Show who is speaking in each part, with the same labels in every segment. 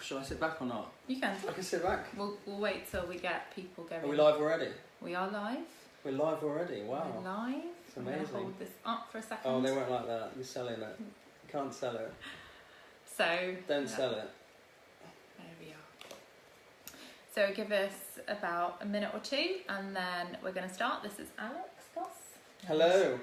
Speaker 1: Shall I sit back or not?
Speaker 2: You can.
Speaker 1: I can sit back.
Speaker 2: We'll wait till we get people going.
Speaker 1: Are we live already?
Speaker 2: We are live.
Speaker 1: We're live already. Wow.
Speaker 2: We're live.
Speaker 1: It's
Speaker 2: I'm
Speaker 1: amazing.
Speaker 2: going to hold this up for a second.
Speaker 1: Oh, they won't like that. You're selling it. You can't sell it.
Speaker 2: So.
Speaker 1: Don't sell it.
Speaker 2: There we are. So give us about a minute or two, and then we're going to start. This is Alex Goss.
Speaker 1: Hello.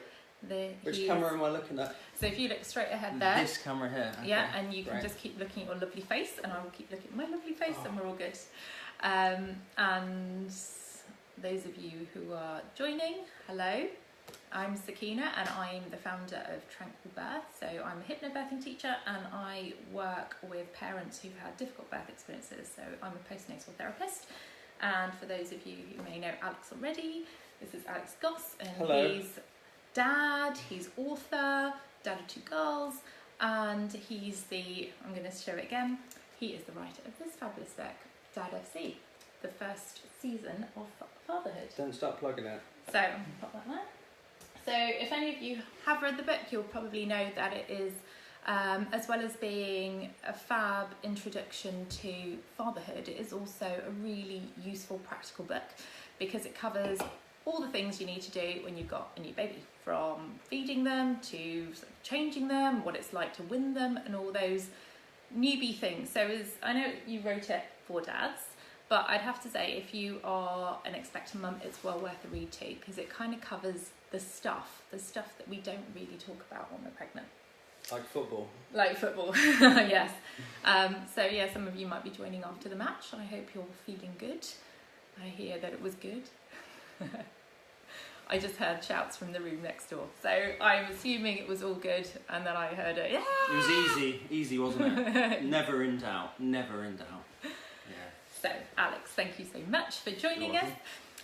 Speaker 1: Which camera am I looking at?
Speaker 2: So if you look straight ahead there.
Speaker 1: This camera here. Okay.
Speaker 2: Yeah, and you can
Speaker 1: Great.
Speaker 2: just keep looking at your lovely face, and I will keep looking at my lovely face, and we're all good. And those of you who are joining, hello. I'm Sakina, and I'm the founder of Tranquil Birth. So I'm a hypnobirthing teacher, and I work with parents who've had difficult birth experiences. So I'm a postnatal therapist. And for those of you who may know Alex already, this is Alex Goss, and
Speaker 1: hello.
Speaker 2: He's dad, he's author, dad of 2 girls, and he's I'm going to show it again, he is the writer of this fabulous book, Dad FC, the first season of fatherhood.
Speaker 1: Don't start plugging it.
Speaker 2: So, I'm going to pop that there. So, if any of you have read the book, you'll probably know that it is, as well as being a fab introduction to fatherhood, it is also a really useful practical book because it covers all the things you need to do when you've got a new baby, from feeding them to sort of changing them, what it's like to win them, and all those newbie things. So I know you wrote it for dads, but I'd have to say if you are an expectant mum, it's well worth a read too, because it kind of covers the stuff that we don't really talk about when we're pregnant.
Speaker 1: Like football. Like football,
Speaker 2: yes. So yeah, some of you might be joining after the match. I hope you're feeling good. I hear that it was good. I just heard shouts from the room next door, so I'm assuming it was all good, and then I heard it. Yeah.
Speaker 1: It was easy, wasn't it? Never in doubt. Yeah.
Speaker 2: So, Alex, thank you so much for joining
Speaker 1: You're
Speaker 2: us.
Speaker 1: welcome.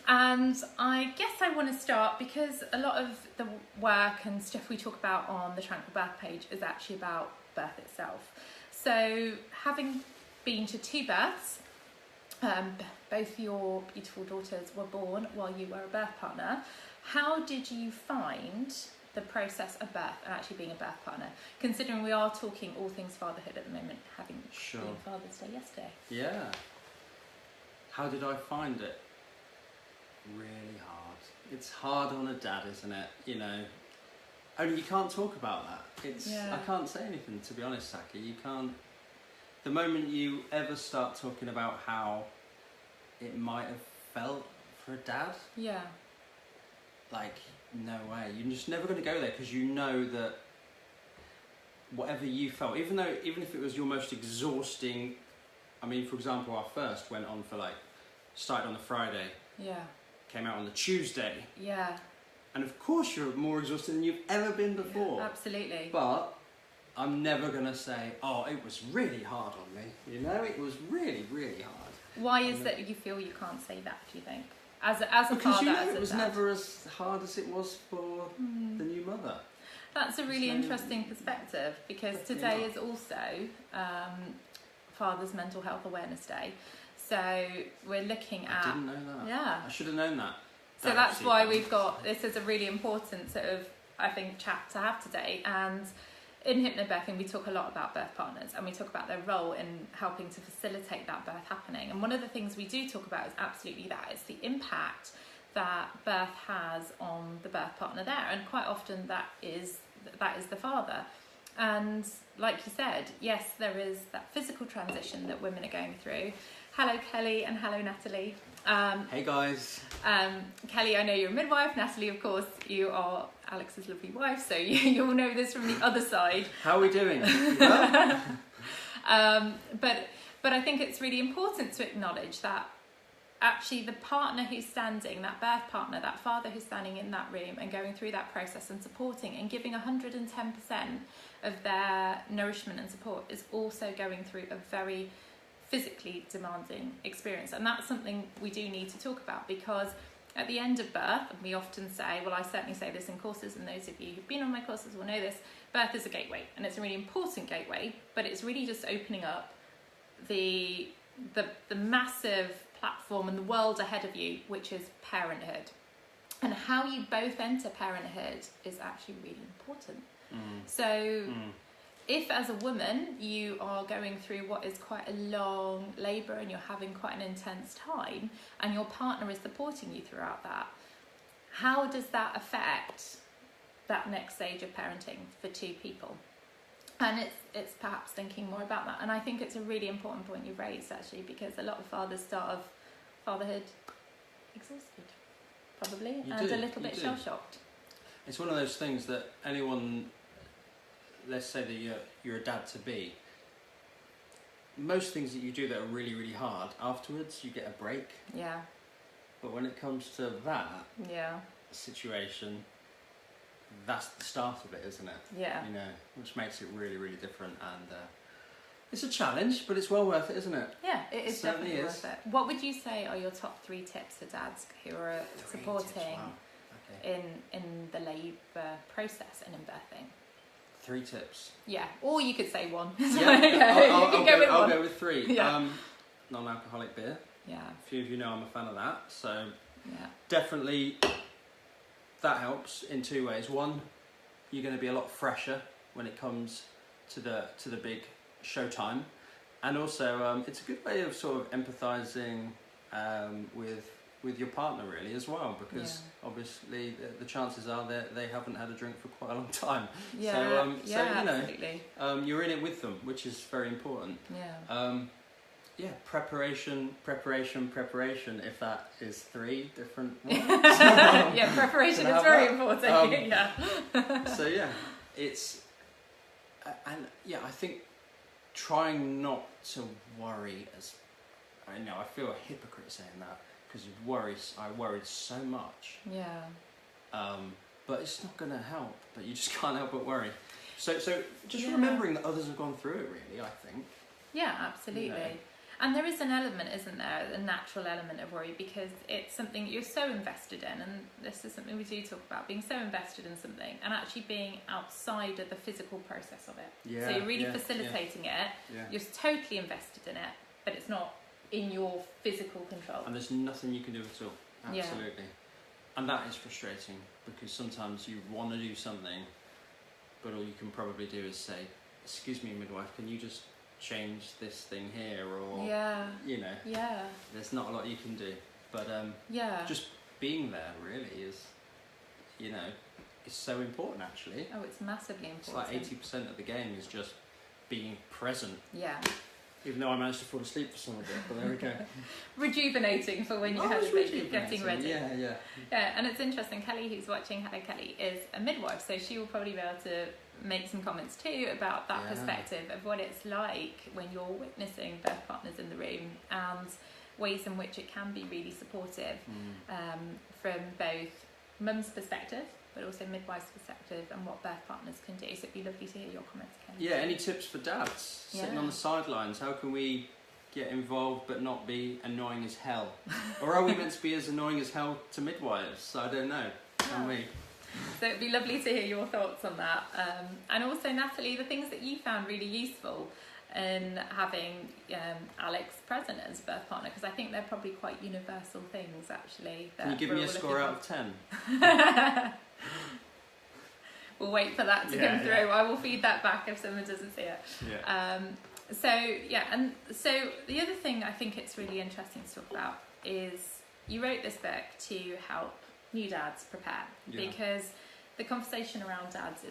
Speaker 2: And I guess I want to start because a lot of the work and stuff we talk about on the Tranquil Birth page is actually about birth itself. So, having been to 2 births, both your beautiful daughters were born while you were a birth partner. How did you find the process of birth and actually being a birth partner, considering we are talking all things fatherhood at the moment, having
Speaker 1: Sure.
Speaker 2: been Father's Day yesterday?
Speaker 1: Yeah. How did I find it? Really hard. It's hard on a dad, isn't it? You know, only you can't talk about that. I can't say anything, to be honest, Saki. You can't. The moment you ever start talking about how it might have felt for a dad,
Speaker 2: Yeah.
Speaker 1: like, no way. You're just never going to go there, because you know that whatever you felt, even if it was your most exhausting, I mean, for example, our first went on for started on the Friday,
Speaker 2: Yeah.
Speaker 1: came out on the Tuesday,
Speaker 2: Yeah.
Speaker 1: and of course you're more exhausted than you've ever been before.
Speaker 2: Yeah, absolutely.
Speaker 1: But I'm never going to say, oh, it was really hard on me. You know, it was really, really hard.
Speaker 2: Why is that you feel you can't say that, do you think? As a
Speaker 1: Because
Speaker 2: father,
Speaker 1: you know
Speaker 2: as a
Speaker 1: it was
Speaker 2: dad?
Speaker 1: never as hard as it was for the new mother.
Speaker 2: That's a really
Speaker 1: So-
Speaker 2: interesting perspective, because today is also Father's Mental Health Awareness Day. So we're looking at...
Speaker 1: I didn't know that.
Speaker 2: Yeah.
Speaker 1: I should have known that.
Speaker 2: So that's why we've got... This is a really important sort of, I think, chat to have today. And in hypnobirthing, we talk a lot about birth partners, and we talk about their role in helping to facilitate that birth happening. And one of the things we do talk about is absolutely that. It's the impact that birth has on the birth partner there. And quite often that is the father. And like you said, yes, there is that physical transition that women are going through. Hello, Kelly, and hello, Natalie.
Speaker 1: Hey, guys.
Speaker 2: Kelly, I know you're a midwife. Natalie, of course, you are Alex's lovely wife, so you'll know this from the other side.
Speaker 1: How are we doing? Well?
Speaker 2: But I think it's really important to acknowledge that actually the partner who's standing, that birth partner, that father who's standing in that room and going through that process and supporting and giving 110% of their nourishment and support is also going through a very physically demanding experience. And that's something we do need to talk about, because at the end of birth, and we often say, well, I certainly say this in courses, and those of you who've been on my courses will know this, birth is a gateway, and it's a really important gateway, but it's really just opening up the massive platform and the world ahead of you, which is parenthood. And how you both enter parenthood is actually really important. So if as a woman you are going through what is quite a long labour and you're having quite an intense time and your partner is supporting you throughout that, how does that affect that next stage of parenting for two people? And it's perhaps thinking more about that. And I think it's a really important point you've raised, actually, because a lot of fathers start off fatherhood exhausted, probably, and a little bit shell-shocked.
Speaker 1: It's one of those things that anyone, let's say that you're a dad-to-be, most things that you do that are really, really hard, afterwards you get a break.
Speaker 2: Yeah.
Speaker 1: But when it comes to that situation, that's the start of it, isn't it?
Speaker 2: Yeah.
Speaker 1: You know, which makes it really, really different, and it's a challenge, but it's well worth it, isn't it?
Speaker 2: Yeah, it is definitely worth it. What would you say are your top 3 tips for dads who are supporting in the labour process and in birthing?
Speaker 1: 3 tips.
Speaker 2: Yeah, or you could say 1.
Speaker 1: Yeah, I'll
Speaker 2: one.
Speaker 1: go with 3.
Speaker 2: Yeah.
Speaker 1: Non-alcoholic beer.
Speaker 2: Yeah.
Speaker 1: A few of you know I'm a fan of that, so
Speaker 2: yeah,
Speaker 1: definitely that helps in 2 ways. One, you're going to be a lot fresher when it comes to the big showtime, and also it's a good way of sort of empathising with your partner really as well, because obviously the chances are that they haven't had a drink for quite a long time.
Speaker 2: Yeah.
Speaker 1: So you know,
Speaker 2: absolutely.
Speaker 1: You're in it with them, which is very important.
Speaker 2: Yeah.
Speaker 1: Preparation. If that is 3 different ones.
Speaker 2: Yeah, preparation is very important.
Speaker 1: So yeah, it's and yeah, I think trying not to worry as I know I feel a hypocrite saying that because I worried so much.
Speaker 2: Yeah.
Speaker 1: But it's not going to help. But you just can't help but worry. So just remembering that others have gone through it. Really, I think.
Speaker 2: Yeah, absolutely.
Speaker 1: You know.
Speaker 2: And there is an element, isn't there, a natural element of worry, because it's something you're so invested in, and this is something we do talk about, being so invested in something and actually being outside of the physical process of it.
Speaker 1: Yeah,
Speaker 2: so you're really facilitating it, you're totally invested in it, but it's not in your physical control.
Speaker 1: And there's nothing you can do at all. Absolutely. And that is frustrating, because sometimes you want to do something, but all you can probably do is say, excuse me, midwife, can you just change this thing here, or you know, there's not a lot you can do, but just being there really is, you know, is so important actually.
Speaker 2: Oh, it's massively important.
Speaker 1: It's like 80% of the game is just being present.
Speaker 2: Yeah.
Speaker 1: Even though I managed to fall asleep for some of it, but there we go.
Speaker 2: Rejuvenating for when you had a baby, getting ready.
Speaker 1: Yeah.
Speaker 2: Yeah, and it's interesting, Kelly, who's watching, hello Kelly, is a midwife, so she will probably be able to make some comments too about that perspective of what it's like when you're witnessing birth partners in the room, and ways in which it can be really supportive from both mum's perspective but also midwife's perspective, and what birth partners can do. So it'd be lovely to hear your comments, Kelly.
Speaker 1: Yeah, any tips for dads sitting on the sidelines? How can we get involved but not be annoying as hell? Or are we meant to be as annoying as hell to midwives? I don't know. Can we?
Speaker 2: So it'd be lovely to hear your thoughts on that. And also, Natalie, the things that you found really useful in having Alex present as a birth partner, because I think they're probably quite universal things, actually.
Speaker 1: Can you give me a score out of 10?
Speaker 2: We'll wait for that to come through. I will feed that back if someone doesn't see it. And so the other thing I think it's really interesting to talk about is you wrote this book to help new dads prepare, because the conversation around dads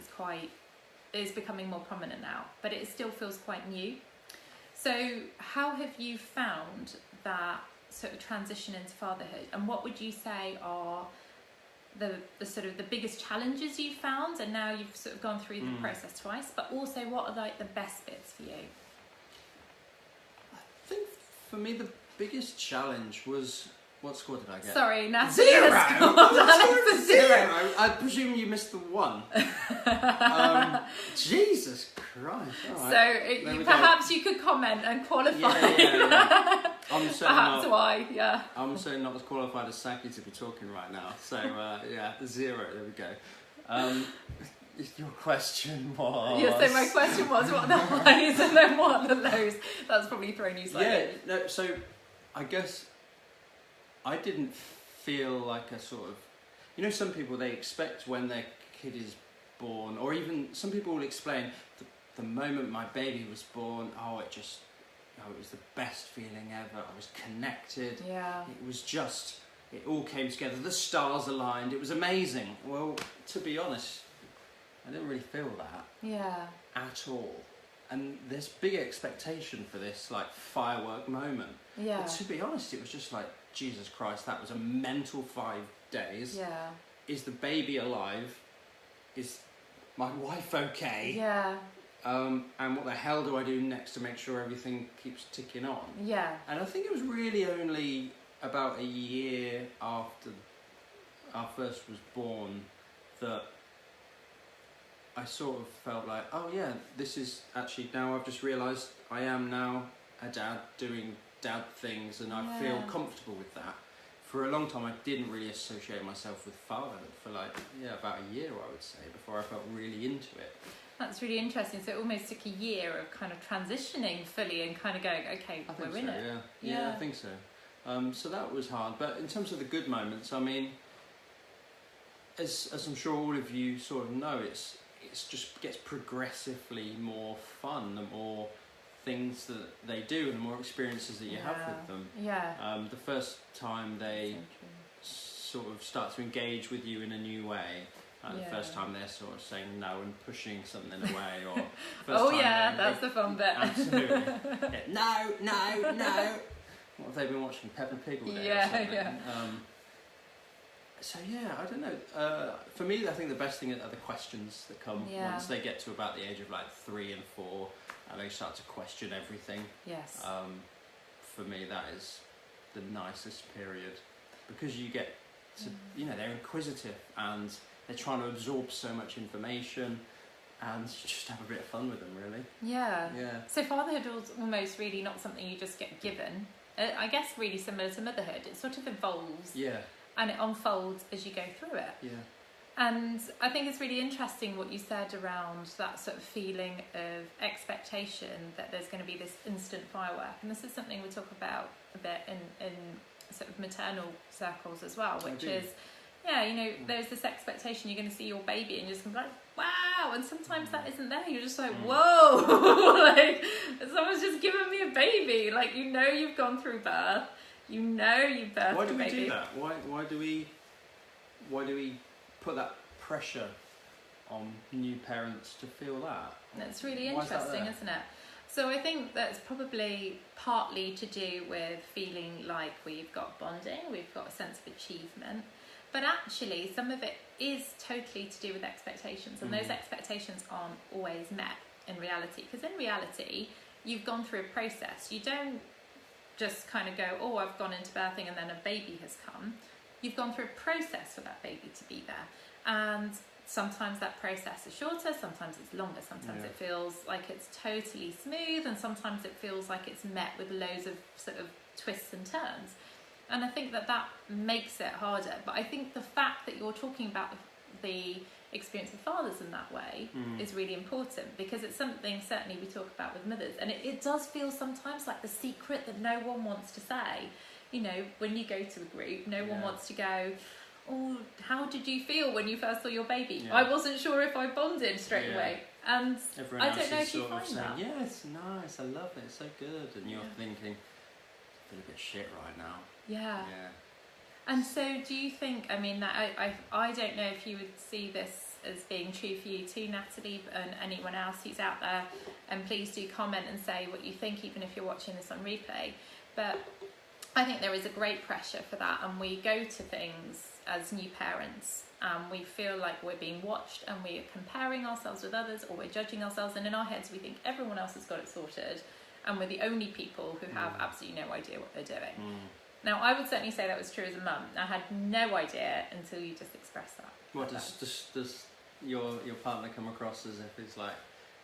Speaker 2: is becoming more prominent now, but it still feels quite new. So how have you found that sort of transition into fatherhood, and what would you say are the sort of the biggest challenges you found? And now you've sort of gone through the process twice, but also what are like the best bits for you?
Speaker 1: I think for me the biggest challenge was, what score did I get?
Speaker 2: Sorry, Natalie.
Speaker 1: 0.
Speaker 2: Has
Speaker 1: Zero. I presume you missed the 1. Jesus Christ! All right.
Speaker 2: So perhaps you could comment and qualify.
Speaker 1: Yeah. I'm
Speaker 2: perhaps why. Yeah.
Speaker 1: I'm certainly not as qualified as Saki to be talking right now. So 0. There we go. Your question was...
Speaker 2: Yeah, so my question was what are the highs and then what are the lows? That's probably thrown you slightly.
Speaker 1: Yeah, no, so I guess I didn't feel like a sort of... You know, some people, they expect when their kid is born, or even some people will explain the moment my baby was born, it was the best feeling ever. I was connected.
Speaker 2: Yeah.
Speaker 1: It all came together. The stars aligned. It was amazing. Well, to be honest, I didn't really feel that.
Speaker 2: Yeah.
Speaker 1: At all. And there's big expectation for this like firework moment.
Speaker 2: Yeah.
Speaker 1: But to be honest, it was just like, Jesus Christ, that was a mental 5 days.
Speaker 2: Yeah.
Speaker 1: Is the baby alive? Is my wife okay?
Speaker 2: Yeah.
Speaker 1: And what the hell do I do next to make sure everything keeps ticking on?
Speaker 2: Yeah.
Speaker 1: And I think it was really only about a year after our first was born that I sort of felt like, oh yeah, this is actually, now I've just realised I am now a dad doing dad things, and I feel comfortable with that. For a long time I didn't really associate myself with fatherhood for about a year, I would say, before I felt really into it.
Speaker 2: That's really interesting. So it almost took a year of kind of transitioning fully and kind of going, okay, we're in it.
Speaker 1: Yeah, I think so. So that was hard. But in terms of the good moments, I mean, as I'm sure all of you sort of know, it's just gets progressively more fun the more things that they do and the more experiences that you have with them.
Speaker 2: Yeah.
Speaker 1: The first time they sort of start to engage with you in a new way. The first time they're sort of saying no and pushing something away, or
Speaker 2: that's the fun bit.
Speaker 1: Absolutely. No. What have they been watching? Peppa Pig all day?
Speaker 2: Yeah.
Speaker 1: So I don't know. For me, I think the best thing are the questions that come once they get to about the age of like 3 and 4, and they start to question everything.
Speaker 2: Yes.
Speaker 1: For me, that is the nicest period, because you get to, they're inquisitive and they're trying to absorb so much information, and you just have a bit of fun with them, really.
Speaker 2: Yeah.
Speaker 1: Yeah.
Speaker 2: So fatherhood was almost really not something you just get given. I guess really similar to motherhood. It sort of evolves.
Speaker 1: Yeah.
Speaker 2: And it unfolds as you go through it.
Speaker 1: Yeah.
Speaker 2: And I think it's really interesting what you said around that sort of feeling of expectation that there's going to be this instant firework. And this is something we talk about a bit in sort of maternal circles as well, which is, there's this expectation you're going to see your baby and you're just going to be like, wow, and sometimes that isn't there. You're just like, whoa, like someone's just given me a baby. Like, you've gone through birth. You've birthed a baby.
Speaker 1: Why do we do that? Why do we put that pressure on new parents to feel that?
Speaker 2: That's really interesting, isn't it? So I think that's probably partly to do with feeling like we've got bonding, we've got a sense of achievement, but actually some of it is totally to do with expectations, and those expectations aren't always met in reality, because in reality you've gone through a process. You don't just kind of go, I've gone into birthing and then a baby has come. You've gone through a process for that baby to be there, and sometimes that process is shorter, sometimes it's longer, sometimes it feels like it's totally smooth, and sometimes it feels like it's met with loads of sort of twists and turns. And I think that makes it harder. But I think the fact that you're talking about the experience of fathers in that way is really important, because it's something certainly we talk about with mothers, and it does feel sometimes like the secret that no one wants to say. When you go to a group, no one wants to go, how did you feel when you first saw your baby? I wasn't sure if I bonded straight away. And
Speaker 1: everyone
Speaker 2: I don't know if you
Speaker 1: sort
Speaker 2: find
Speaker 1: of saying,
Speaker 2: that.
Speaker 1: yeah, it's nice, I love it, it's so good, and you're thinking, I feel a bit shit right now.
Speaker 2: Yeah. And so do you think, I mean, I don't know if you would see this as being true for you too, Natalie, and anyone else who's out there, and please do comment and say what you think, even if you're watching this on replay. But I think there is a great pressure for that, and we go to things as new parents and we feel like we're being watched, and we're comparing ourselves with others, or we're judging ourselves, and in our heads we think everyone else has got it sorted and we're the only people who have absolutely no idea what they're doing. Now, I would certainly say that was true as a mum. I had no idea until you just expressed that.
Speaker 1: What does your partner come across as if it's like,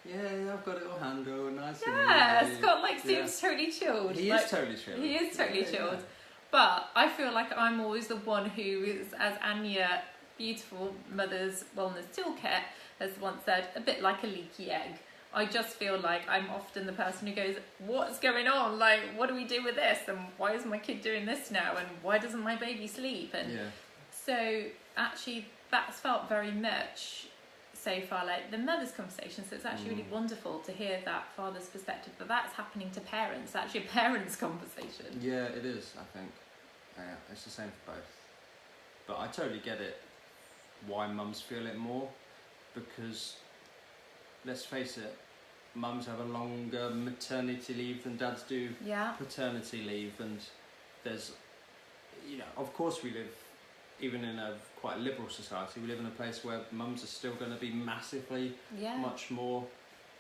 Speaker 1: yeah, I've got it all handled, nice and easy.
Speaker 2: Scott seems totally chilled.
Speaker 1: He is totally chilled.
Speaker 2: He is totally chilled. But I feel like I'm always the one who is, as Anya, beautiful Mother's Wellness Toolkit, has once said, a bit like a leaky egg. I just feel like I'm often the person who goes, what's going on? Like, what do we do with this? And why is my kid doing this now? And why doesn't my baby sleep? And so actually that's felt very much so far like the mother's conversation, so it's actually really wonderful to hear that father's perspective, but that's happening to parents, actually a parents' conversation.
Speaker 1: Yeah, it is, I think. Yeah, it's the same for both. But I totally get it, why mums feel it more, because let's face it, mums have a longer maternity leave than dads do paternity leave, and there's, of course we live, even in a quite liberal society, we live in a place where mums are still going to be massively much more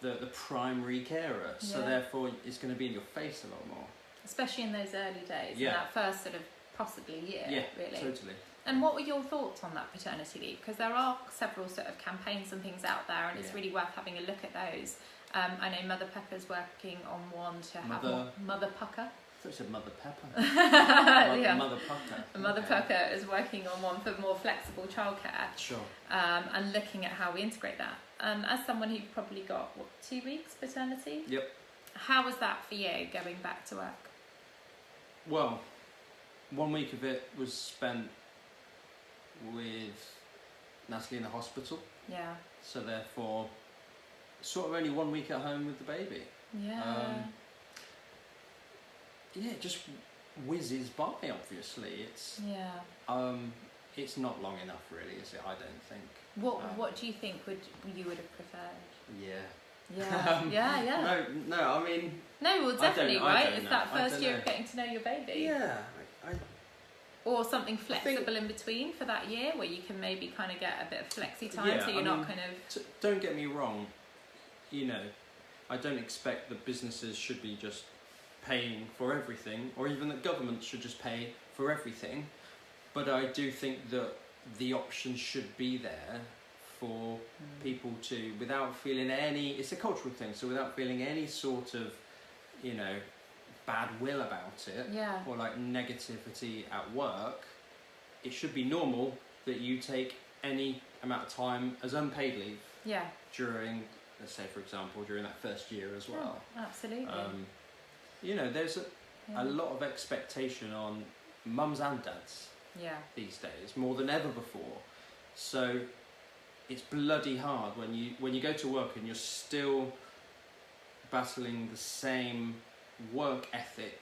Speaker 1: the primary carer, so therefore it's going to be in your face a lot more.
Speaker 2: Especially in those early days, in that first sort of possibly year, really.
Speaker 1: Totally.
Speaker 2: And what were your thoughts on that paternity leave? Because there are several sort of campaigns and things out there, and it's really worth having a look at those. I know Mother Pepper's working on one to have more, Mother Pucker.
Speaker 1: I thought you said Mother Pepper. Mother Pucker.
Speaker 2: Mother Pucker is working on one for more flexible childcare.
Speaker 1: Sure.
Speaker 2: And looking at how we integrate that. As someone who probably got, 2 weeks paternity?
Speaker 1: Yep.
Speaker 2: How was that for you, going back to work?
Speaker 1: Well, 1 week of it was spent with Natalie in the hospital.
Speaker 2: Yeah.
Speaker 1: So therefore, sort of only 1 week at home with the baby.
Speaker 2: Yeah.
Speaker 1: It just whizzes by. Obviously, it's not long enough, really, is it? I don't think.
Speaker 2: What do you think you would have preferred?
Speaker 1: Yeah.
Speaker 2: Yeah.
Speaker 1: No. I mean.
Speaker 2: No, well, definitely, right? It's that first year
Speaker 1: know.
Speaker 2: of getting to know your baby.
Speaker 1: Yeah.
Speaker 2: Or something flexible in between for that year, where you can maybe kind of get a bit of flexi time, so you're not kind of.
Speaker 1: Don't get me wrong. I don't expect that businesses should be just paying for everything, or even that government should just pay for everything. But I do think that the option should be there for people to, without feeling it's a cultural thing, so without feeling any sort of, bad will about it, or like negativity at work, it should be normal that you take any amount of time as unpaid leave during, let's say for example, during that first year as well.
Speaker 2: Absolutely.
Speaker 1: There's a lot of expectation on mums and dads these days, more than ever before. So it's bloody hard when you go to work and you're still battling the same work ethic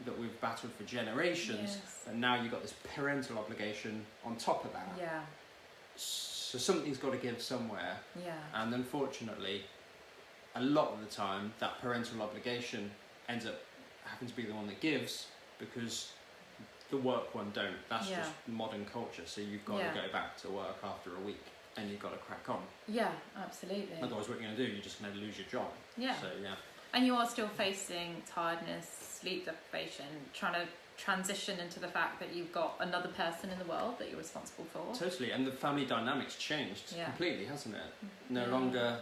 Speaker 1: that we've battled for generations, and now you've got this parental obligation on top of that. So something's got to give somewhere. And unfortunately, a lot of the time, that parental obligation happens to be the one that gives, because the work one don't. That's just modern culture. So you've got to go back to work after a week, and you've got to crack on.
Speaker 2: Yeah, absolutely.
Speaker 1: Otherwise, what you're going to do, you're just going to lose your job. So
Speaker 2: And you are still facing tiredness, sleep deprivation, trying to transition into the fact that you've got another person in the world that you're responsible for.
Speaker 1: Totally, and the family dynamics changed completely, hasn't it? No longer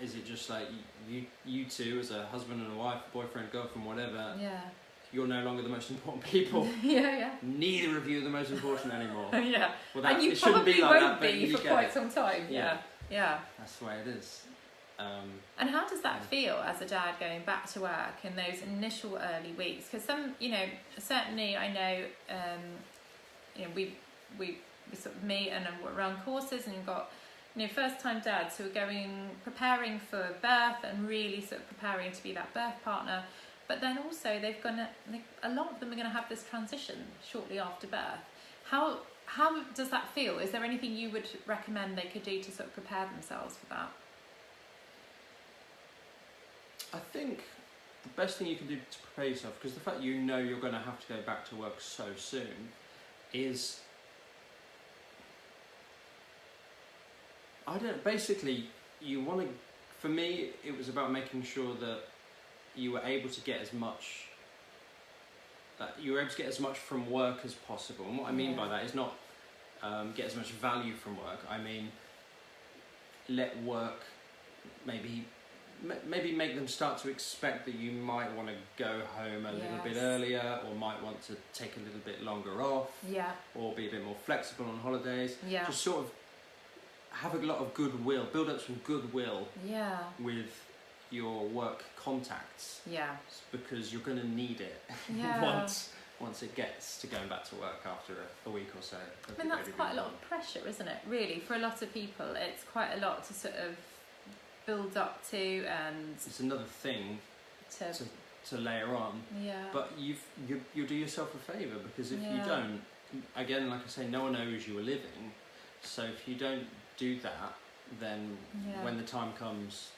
Speaker 1: is it just like you two as a husband and a wife, boyfriend, girlfriend, whatever. You're no longer the most important people. Neither of you are the most important anymore. Well,
Speaker 2: and you probably won't be for quite some time. Yeah.
Speaker 1: That's the way it is.
Speaker 2: And how does that feel as a dad going back to work in those initial early weeks? Because certainly I know, we sort of meet and run courses, and you've got, first time dads who are preparing for birth and really sort of preparing to be that birth partner. But then also a lot of them are going to have this transition shortly after birth. How does that feel? Is there anything you would recommend they could do to sort of prepare themselves for that?
Speaker 1: I think the best thing you can do to prepare yourself, because the fact you're going to have to go back to work so soon, is basically you want to, for me it was about making sure that you were able to get as much from work as possible. And what I mean by that is not get as much value from work. I mean, let work maybe make them start to expect that you might want to go home a little bit earlier, or might want to take a little bit longer off, or be a bit more flexible on holidays. Just sort of have a lot of goodwill, build up some goodwill with your work contacts, because you're going to need it once it gets to going back to work after a week or so.
Speaker 2: I mean, that's quite a lot of pressure, isn't it? Really, for a lot of people, it's quite a lot to sort of build up to, and
Speaker 1: it's another thing to layer on.
Speaker 2: Yeah.
Speaker 1: But you'll do yourself a favour, because if you don't, again, like I say, no one knows you are living. So if you don't do that, then when the time comes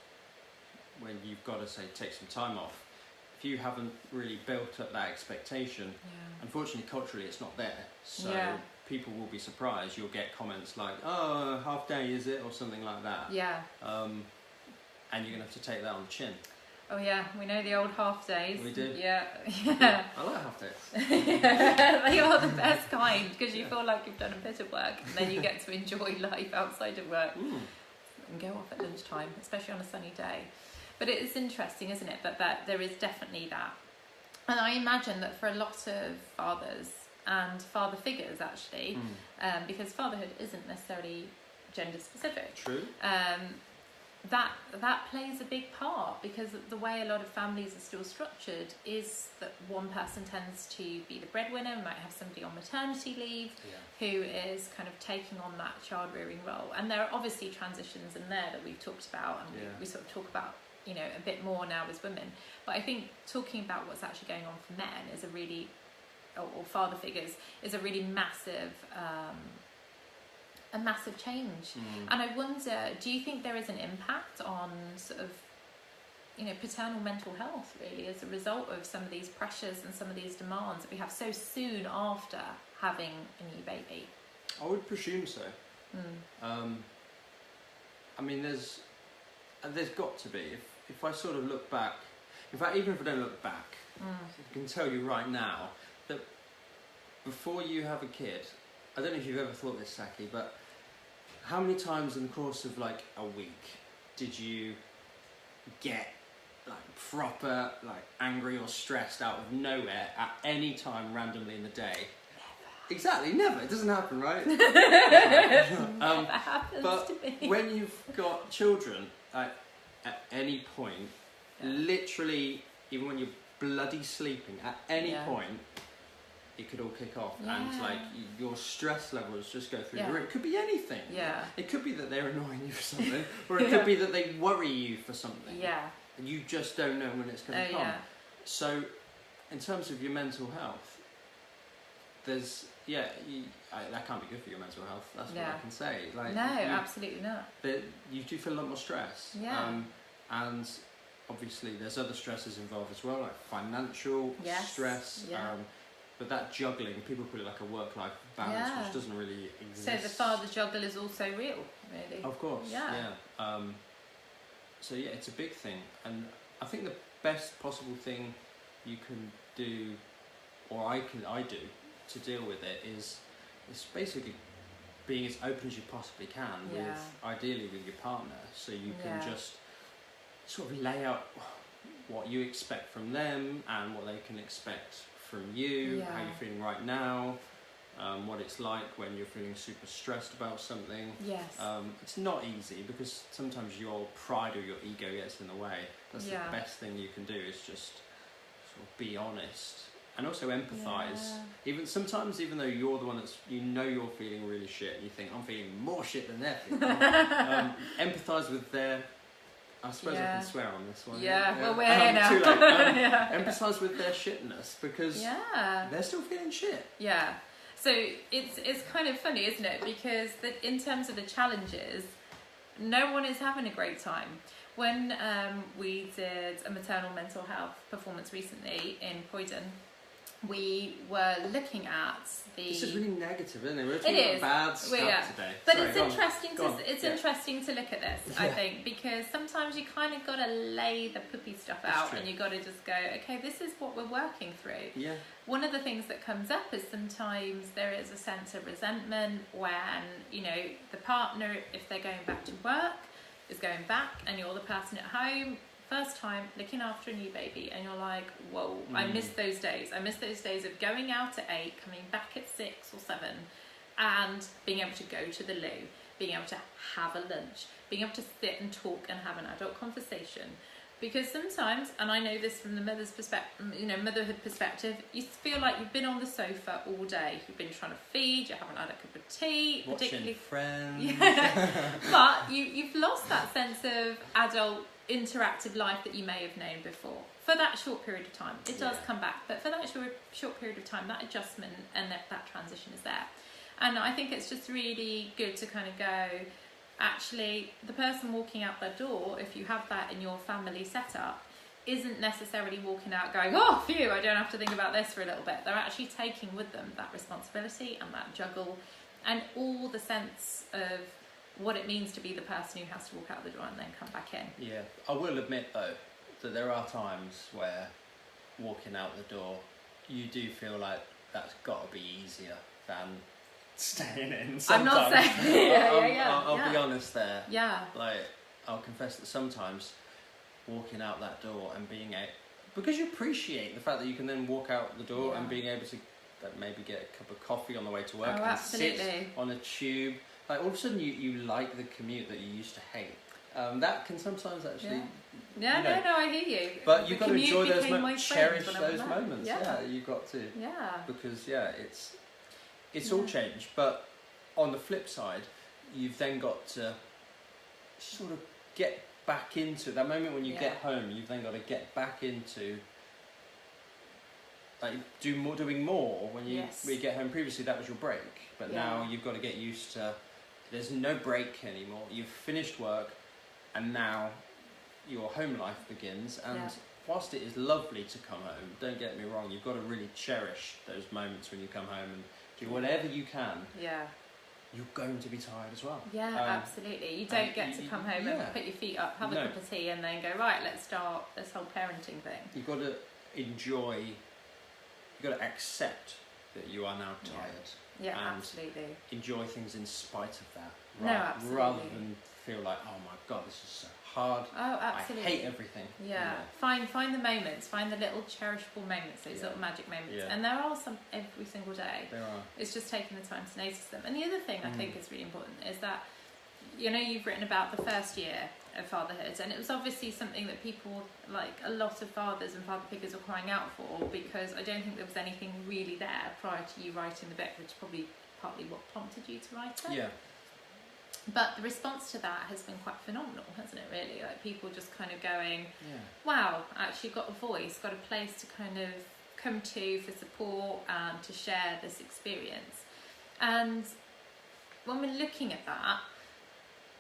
Speaker 1: when you've got to say take some time off, if you haven't really built up that expectation, unfortunately culturally it's not there. So people will be surprised. You'll get comments like, "Oh, half day is it?" or something like that.
Speaker 2: Yeah.
Speaker 1: And you're gonna have to take that on the chin.
Speaker 2: Oh yeah, we know the old half days.
Speaker 1: We do.
Speaker 2: Yeah.
Speaker 1: I like half days.
Speaker 2: They are the best kind, because you feel like you've done a bit of work, and then you get to enjoy life outside of work and go off at lunchtime, especially on a sunny day. But it is interesting, isn't it? That there is definitely that. And I imagine that for a lot of fathers and father figures, actually, because fatherhood isn't necessarily gender specific.
Speaker 1: True.
Speaker 2: That plays a big part, because the way a lot of families are still structured is that one person tends to be the breadwinner, might have somebody on maternity leave who is kind of taking on that child rearing role. And there are obviously transitions in there that we've talked about, and we sort of talk about, you know, a bit more now as women. But I think talking about what's actually going on for men is a really, or father figures, is a really massive change. And I wonder, do you think there is an impact on sort of, you know, paternal mental health really as a result of some of these pressures and some of these demands that we have so soon after having a new baby?
Speaker 1: I would presume so. I mean, there's got to be. If I sort of look back, in fact, even if I don't look back, I can tell you right now that before you have a kid, I don't know if you've ever thought this, Saki, but how many times in the course of like a week did you get like proper like angry or stressed out of nowhere at any time randomly in the day? Never. Exactly, never. It doesn't happen, right?
Speaker 2: Never happens
Speaker 1: but
Speaker 2: to me.
Speaker 1: When you've got children, at any point, literally, even when you're bloody sleeping, at any point, it could all kick off, and like your stress levels just go through the roof. It could be anything. It could be that they're annoying you for something, or it could be that they worry you for something. And you just don't know when it's going to come. So, in terms of your mental health, there's that can't be good for your mental health. That's what I can say. Like,
Speaker 2: no, absolutely not.
Speaker 1: You do feel a lot more stress. And obviously, there's other stresses involved as well, like financial stress. But that juggling, people put it like a work-life balance, which doesn't really exist.
Speaker 2: So the father juggle is also real, really.
Speaker 1: Of course, so it's a big thing, and I think the best possible thing you can do, or I do, to deal with it is basically being as open as you possibly can ideally with your partner, so you can just sort of lay out what you expect from them and what they can expect from you, how you're feeling right now, what it's like when you're feeling super stressed about something. It's not easy, because sometimes your pride or your ego gets in the way. That's the best thing you can do, is just sort of be honest and also empathise. Even though you're the one you're feeling really shit, you think I'm feeling more shit than they're feeling. Empathise with their. I suppose I can swear on this one.
Speaker 2: Well, we're here now.
Speaker 1: Too late. Empathise with their shitness, because they're still feeling shit.
Speaker 2: So it's kind of funny, isn't it? Because in terms of the challenges, no one is having a great time. When we did a maternal mental health performance recently in Croydon, we were looking at the...
Speaker 1: This is really negative, isn't it? We're talking about bad stuff today.
Speaker 2: But it's interesting to look at this, I think, because sometimes you kind of got to lay the poopy stuff out, and you got to just go, okay, this is what we're working through. One of the things that comes up is sometimes there is a sense of resentment when, you know, the partner, if they're going back to work, is going back, and you're the person at home, first time looking after a new baby, and you're like, whoa, I miss those days. I miss those days of going out at 8, coming back at 6 or 7, and being able to go to the loo, being able to have a lunch, being able to sit and talk and have an adult conversation, Because sometimes, and I know this from the mother's perspective, motherhood perspective, you feel like you've been on the sofa all day. You've been trying to feed, you haven't had a cup of tea,
Speaker 1: Watching Friends.
Speaker 2: Yeah. But you've lost that sense of adult interactive life that you may have known before. For that short period of time, it does come back, but for that short period of time, that adjustment and that transition is there. And I think it's just really good to kind of go, actually, the person walking out the door, if you have that in your family setup, isn't necessarily walking out going, oh, phew, I don't have to think about this for a little bit. They're actually taking with them that responsibility and that juggle and all the sense of what it means to be the person who has to walk out the door and then come back in.
Speaker 1: Yeah, I will admit though that there are times where walking out the door, you do feel like that's got to be easier than staying in. Sometimes.
Speaker 2: I'm not saying.
Speaker 1: I'll be honest there.
Speaker 2: Yeah.
Speaker 1: Like, I'll confess that sometimes walking out that door and being out, because you appreciate the fact that you can then walk out the door and being able to maybe get a cup of coffee on the way to work and sit on a tube. Like, all of a sudden you like the commute that you used to hate. That can sometimes actually...
Speaker 2: Yeah, no, I hear you.
Speaker 1: But you've got to enjoy those moments, cherish those moments. Yeah, you've got to.
Speaker 2: Yeah.
Speaker 1: Because, it's all changed. But on the flip side, you've then got to sort of get back into that moment when you get home. You've then got to get back into like doing more when you get home. Previously, that was your break, but now you've got to get used to. There's no break anymore. You've finished work, and now your home life begins. And whilst it is lovely to come home, don't get me wrong, you've got to really cherish those moments when you come home and do whatever you can. Yeah. You're going to be tired as well.
Speaker 2: Yeah, absolutely. You don't get to come home and put your feet up, have a cup of tea, and then go, right, let's start this whole parenting thing.
Speaker 1: You've got to enjoy, you've got to accept that you are now tired.
Speaker 2: Yeah, absolutely.
Speaker 1: Enjoy things in spite of that.
Speaker 2: Absolutely.
Speaker 1: Rather than feel like, oh my God, this is so hard.
Speaker 2: Oh, absolutely.
Speaker 1: I hate everything.
Speaker 2: Yeah. Find the moments, find the little cherishable moments, those little magic moments. Yeah. And there are some every single day.
Speaker 1: There are.
Speaker 2: It's just taking the time to notice them. And the other thing I think is really important is that, you've written about the first year of fatherhood, and it was obviously something that people, like a lot of fathers and father figures, were crying out for, because I don't think there was anything really there prior to you writing the book, which is probably partly what prompted you to write it.
Speaker 1: Yeah.
Speaker 2: But the response to that has been quite phenomenal, hasn't it, really? Like, people just kind of going, wow, actually got a voice, got a place to kind of come to for support and to share this experience. And when we're looking at that,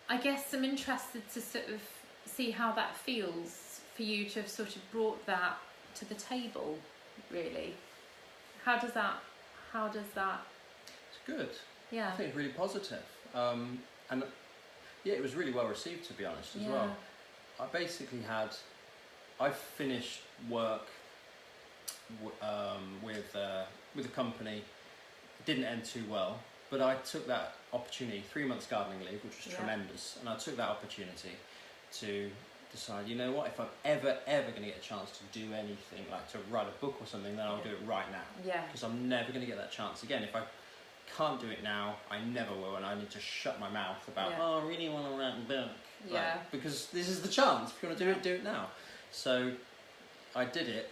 Speaker 2: I guess I'm interested to sort of see how that feels for you to have sort of brought that to the table, really. How does that...
Speaker 1: It's good.
Speaker 2: Yeah.
Speaker 1: I think it's really positive. And it was really well received, to be honest, as well. I basically I finished work with a company. It didn't end too well, but I took that opportunity, 3 months gardening leave, which was tremendous, and I took that opportunity to decide, you know what, if I'm ever going to get a chance to do anything, like to write a book or something, then I'll do it right now. Yeah. Because I'm never going to get that chance again. If I can't do it now, I never will, and I need to shut my mouth about, I really want to write a book. Yeah. Because this is the chance. If you want to do it now. So I did it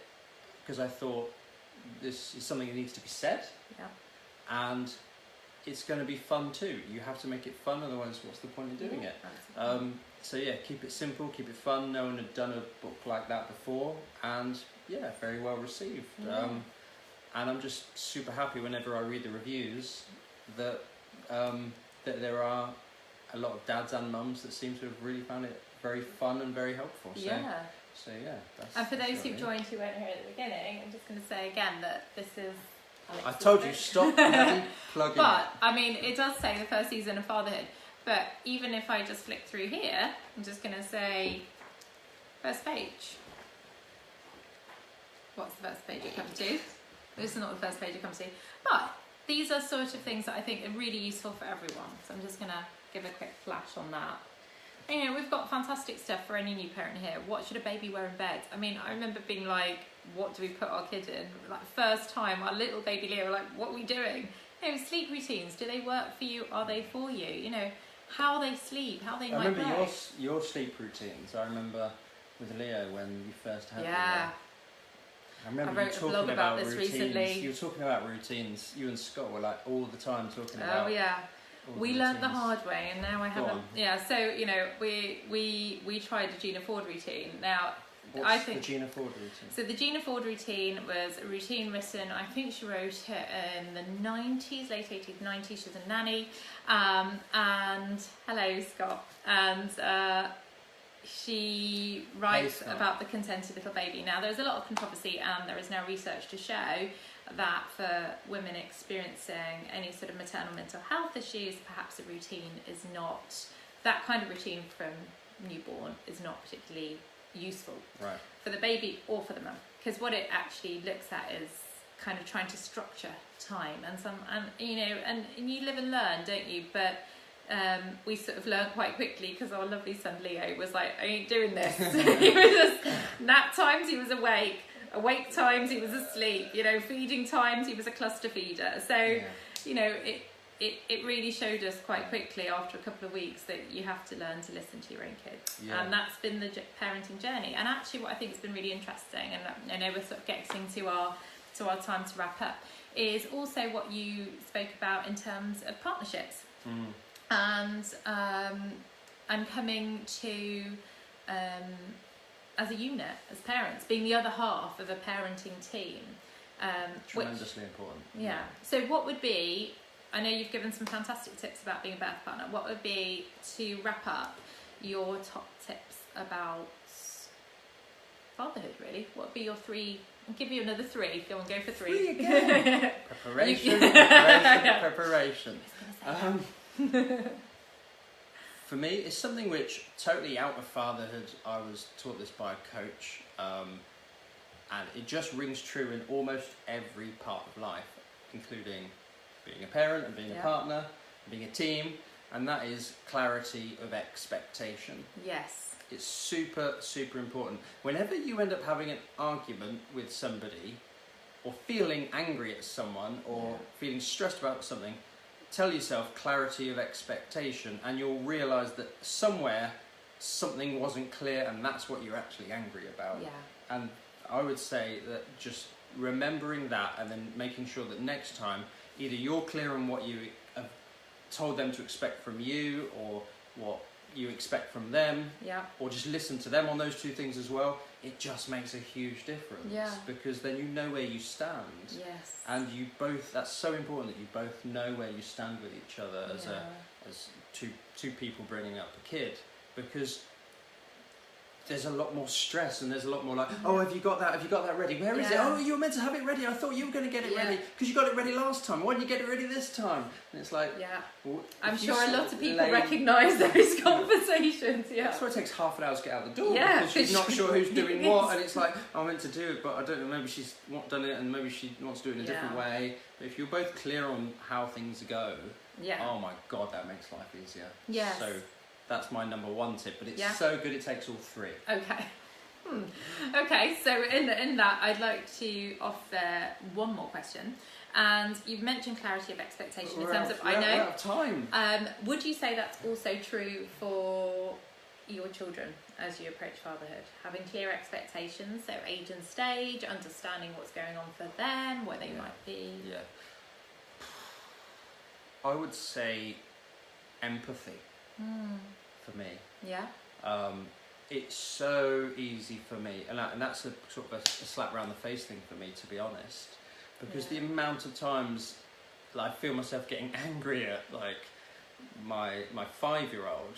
Speaker 1: because I thought this is something that needs to be said. Yeah. And it's going to be fun too. You have to make it fun, otherwise what's the point in doing it? So keep it simple, keep it fun. No one had done a book like that before, and very well received. And I'm just super happy whenever I read the reviews that that there are a lot of dads and mums that seem to have really found it very fun and very helpful. So, that's...
Speaker 2: And for those who've joined who weren't here at the beginning, I'm just going to say again that this is...
Speaker 1: I told you, stop plugging.
Speaker 2: But, I mean, it does say the first season of fatherhood, but even if I just flick through here, I'm just going to say first page. What's the first page it comes to? This is not the first page it comes to. But these are sort of things that I think are really useful for everyone. So I'm just going to give a quick flash on that. And, we've got fantastic stuff for any new parent here. What should a baby wear in bed? I mean, I remember being like, what do we put our kid in? Like, first time, our little baby Leo, like, what are we doing? Sleep routines, do they work for you? Are they for you? How they sleep, how they might
Speaker 1: I remember your sleep routines. I remember with Leo when you first had
Speaker 2: Yeah.
Speaker 1: Leo. I remember
Speaker 2: I wrote
Speaker 1: you
Speaker 2: a
Speaker 1: talking
Speaker 2: blog about this
Speaker 1: routines.
Speaker 2: recently.
Speaker 1: You were talking about routines. You and Scott were like all the time talking about.
Speaker 2: Oh yeah.
Speaker 1: all
Speaker 2: We
Speaker 1: the
Speaker 2: learnt the
Speaker 1: routines.
Speaker 2: hard way, and now I
Speaker 1: Go
Speaker 2: haven't.
Speaker 1: on.
Speaker 2: Yeah, so you know, we tried a Gina Ford routine. Now,
Speaker 1: What's
Speaker 2: I think
Speaker 1: the Gina Ford routine?
Speaker 2: so. The Gina Ford routine was a routine written. I think she wrote it in the 90s, late 80s, 90s. She was a nanny, and hello, Scott, and. She writes
Speaker 1: Scott.
Speaker 2: about the contented little baby. Now, there's a lot of controversy, and there is now research to show that for women experiencing any sort of maternal mental health issues, perhaps a routine is not, that kind of routine from newborn is not particularly useful
Speaker 1: Right.
Speaker 2: for the baby or for the mum, because what it actually looks at is kind of trying to structure time and you know, and you live and learn, don't you? But we sort of learned quite quickly, because our lovely son Leo was like, I ain't doing this. He was just, nap times he was awake times he was asleep, you know, feeding times he was a cluster feeder. So
Speaker 1: Yeah.
Speaker 2: you know, it really showed us quite quickly after a couple of weeks that you have to learn to listen to your own kids.
Speaker 1: Yeah.
Speaker 2: And that's been the parenting journey. And actually what I think has been really interesting, and I know we're sort of getting to our time to wrap up, is also what you spoke about in terms of partnerships. And coming to as a unit, as parents, being the other half of a parenting team.
Speaker 1: Tremendously important.
Speaker 2: Yeah. So what would be, I know you've given some fantastic tips about being a birth partner, what would be, to wrap up, your top tips about fatherhood, really? What would be your three? I'll give you another three. Go on, go for three.
Speaker 1: Three again. Preparation. For me, it's something which, totally out of fatherhood, I was taught this by a coach, and it just rings true in almost every part of life, including being a parent and being a partner, being a team, and that is clarity of expectation.
Speaker 2: Yes.
Speaker 1: It's super, super important. Whenever you end up having an argument with somebody, or feeling angry at someone, or feeling stressed about something, tell yourself clarity of expectation, and you'll realise that somewhere something wasn't clear, and that's what you're actually angry about.
Speaker 2: Yeah.
Speaker 1: And I would say that just remembering that, and then making sure that next time either you're clear on what you have told them to expect from you, or what you expect from them, or just listen to them on those two things as well. It just makes a huge difference, because then you know where you stand.
Speaker 2: Yes.
Speaker 1: And you both, that's so important, that you both know where you stand with each other as two people bringing up a kid, because there's a lot more stress, and there's a lot more like, oh, have you got that ready? Where is it? Oh, you were meant to have it ready. I thought you were going to get it ready because you got it ready last time. Why didn't you get it ready this time? And it's like, well,
Speaker 2: I'm sure a lot of people recognise those conversations.
Speaker 1: That's why it takes half an hour to get out the door,
Speaker 2: Yeah,
Speaker 1: because she's not sure who's doing what, and it's like, I'm meant to do it, but I don't know, maybe she's not done it, and maybe she wants to do it in a different way. But if you're both clear on how things go, oh my God, that makes life easier.
Speaker 2: Yes.
Speaker 1: So that's my number one tip, but it's so good it takes all three.
Speaker 2: Okay. Okay, so in that, I'd like to offer one more question. And you've mentioned clarity of expectation in terms of, I know.
Speaker 1: We're out of time.
Speaker 2: Would you say that's also true for your children as you approach fatherhood? Having clear expectations, so age and stage, understanding what's going on for them, where they might be.
Speaker 1: Yeah. I would say empathy for me.
Speaker 2: Yeah.
Speaker 1: It's so easy for me, and that's a sort of a slap around the face thing for me, to be honest, because the amount of times I feel myself getting angry at like my 5-year-old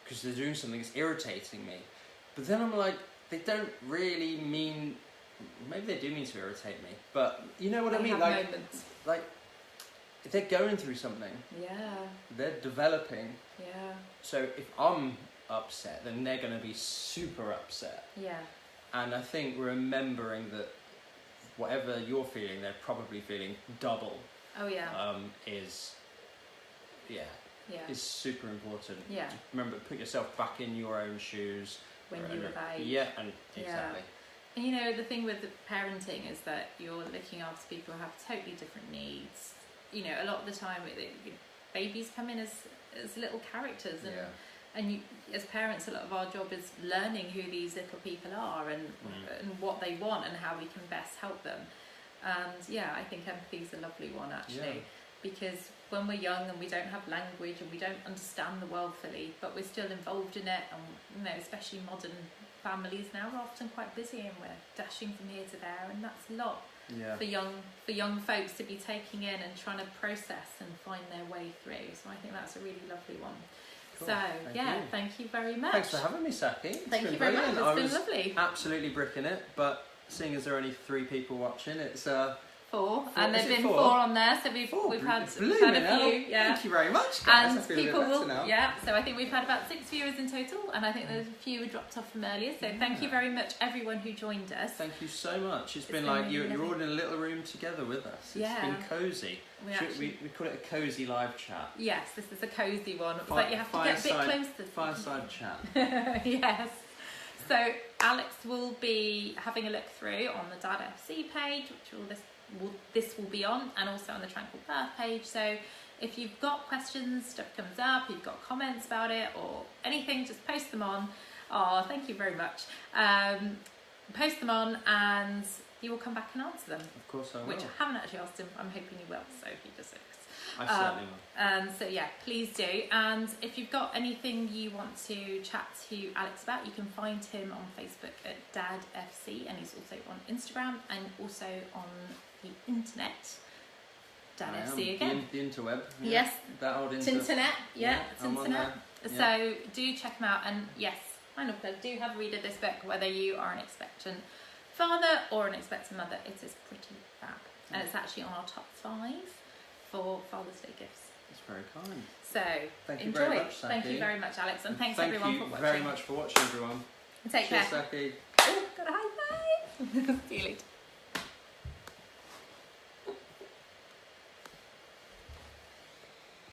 Speaker 1: because they're doing something that's irritating me, but then I'm like, they don't really mean, maybe they do mean to irritate me, but you know what I mean, like
Speaker 2: moments.
Speaker 1: Like they're going through something, they're developing, so if I'm upset, then they're going to be super upset. And I think remembering that whatever you're feeling, they're probably feeling double. Is super important. Remember, put yourself back in your own shoes
Speaker 2: when you were babe.
Speaker 1: Exactly.
Speaker 2: And you know, the thing with the parenting is that you're looking after people who have totally different needs. You know, a lot of the time babies come in as little characters, and you, as parents, a lot of our job is learning who these little people are and what they want and how we can best help them. And yeah, I think empathy is a lovely one actually, because when we're young and we don't have language and we don't understand the world fully, but we're still involved in it, and you know, especially modern families now are often quite busy and we're dashing from here to there, and that's a lot for young folks to be taking in and trying to process and find their way through. So I think that's a really lovely one. Cool. So thank you very much.
Speaker 1: Thanks for having me, Saki.
Speaker 2: Thank you very much. It's been lovely.
Speaker 1: Absolutely bricking it, but seeing as there are only 3 people watching, it's
Speaker 2: four, and there've been 4 on there, so we've had a few.
Speaker 1: Thank you very much, guys.
Speaker 2: And people will, so I think we've had about 6 viewers in total, and I think there's a few who dropped off from earlier. So thank you very much, everyone who joined us.
Speaker 1: Thank you so much. It's been like you're all in a little room together with us. It's been cosy. We call it a cosy live chat.
Speaker 2: Yes, this is a cosy one, but you have to get a bit closer.
Speaker 1: Fireside chat.
Speaker 2: Yes. So Alex will be having a look through on the Dad FC page, which this will be on, and also on the Tranquil Birth page. So if you've got questions, stuff comes up, you've got comments about it or anything, just post them on. Oh, thank you very much. Post them on and you will come back and answer them.
Speaker 1: Of course I will.
Speaker 2: Which I haven't actually asked him. I'm hoping you will, so he does it.
Speaker 1: I certainly will.
Speaker 2: So yeah, please do. And if you've got anything you want to chat to Alex about, you can find him on Facebook at Dad FC, and he's also on Instagram and also on the internet. Dad FC again.
Speaker 1: The interweb.
Speaker 2: Yes.
Speaker 1: That old
Speaker 2: Tinternet. Yeah, Tinternet.
Speaker 1: Yeah.
Speaker 2: So do check him out. And yes, final plug, do have a read of this book, whether you are an expectant father or an expectant mother. It is pretty fab. And it's actually on our top 5 for Father's Day gifts.
Speaker 1: That's very kind.
Speaker 2: So
Speaker 1: thank you
Speaker 2: enjoy.
Speaker 1: very much, Saki.
Speaker 2: Thank you very much, Alex, and thanks everyone for watching.
Speaker 1: Thank you very much for watching, everyone.
Speaker 2: Take care.
Speaker 1: Cheers, Saki.
Speaker 2: Oh, got a high five. See you later.